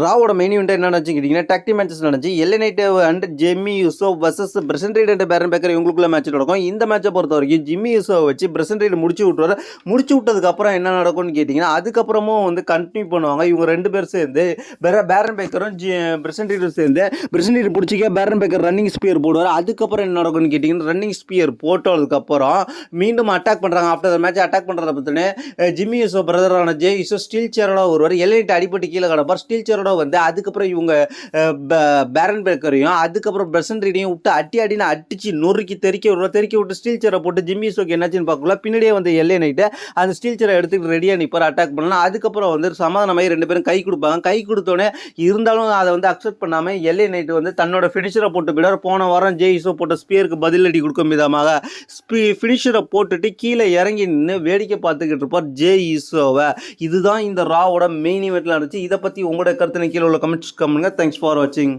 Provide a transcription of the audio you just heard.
ராவோட main event என்ன நடந்துச்சு கேட்டிங்கன்னா டாக் டீம் மேட்சஸ் நடந்துச்சு. எல்ஏ night and Jimmy Uso versus present right and பேரன் பேக்கர் இவங்களுக்குள்ள மேட்ச் நடக்கும். இந்த மேட்சை பொறுத்த வரைக்கும் ஜிம்மி யூசோவை வச்சு பிரசன்ட் ரைட் முடிச்சு விட்டுருவாரு. முடிச்சு விட்டதுக்கப்புறம் என்ன நடக்கும்னு கேட்டிங்கன்னா அதுக்கப்புறமும் வந்து கண்டினியூ பண்ணுவாங்க. இவங்க 2 பேர் சேர்ந்து பேரன் பேக்கரும் பிரசன்ட் ரைடும் சேர்ந்து பிரசன்ட் ரைட் பிடிச்சிக்க பேரன் பேக்கர் ரன்னிங் ஸ்பியர் போடுவார். அதுக்கப்புறம் என்ன நடக்கும்னு கேட்டிங்கன்னா ரன்னிங் ஸ்பியர் போட்டதுக்கப்புறம் மீண்டும் அட்டாக் பண்ணுறாங்க. ஆஃப்டர் மேட்ச் அட்டாக் பண்ணுறத பற்றினே ஜிம்மி யூசோ பிரதரான ஜே யூசோ ஸ்டீல் சேரோட ஒருவர் எல்ஏ நைட் அடிப்பட்டு கீழே கிடப்பார். ஸ்டீல் சேரோட வந்து அதுக்கப்புறம் இவங்க பேரன் பேக்கரையும் அதுக்கப்புறம் பிரசன்ட் ரீடையும் விட்டு அடின்னு அடிச்சு நொறுக்கி தெறிக்க விட்டு ஸ்டீல் சேரை போட்டு ஜிம்மி யூசோக்கு என்னாச்சுன்னு பார்க்கல. பின்னாடியே வந்து எல்ஏ நைட்டு அந்த ஸ்டீல் சேரை எடுத்துக்கிட்டு ரெடியாக நிற்பார் அட்டாக் பண்ணலாம். அதுக்கப்புறம் வந்து சமாதானமாகி 2 பேரும் கை கொடுப்பாங்க. கை கொடுத்தோன்னே இருந்தாலும் அதை வந்து அக்செப்ட் பண்ணாமல் எல்ஏ நைட்டு வந்து தன்னோட ஃபினிஷரை போட்டு போயிடார். போன வாரம் ஜே யூசோ போட்ட ஸ்பியருக்கு பதிலடி கொடுக்கும் விதமாக ஃபினிஷரை போட்டுட்டு கீழே இறங்கி நின்று வேடிக்கை பார்த்துக்கிட்டு இருப்பார் ஜே யூசோவை. இதுதான் இந்த ராவோட மெயின் ஈவெண்ட்டில் இருந்துச்சு. இதை பற்றி உங்களோட கருத்து கீழே உள்ள கமெண்ட்ஸ் பண்ணுங்க. தேங்க்ஸ் ஃபார் வாட்சிங்.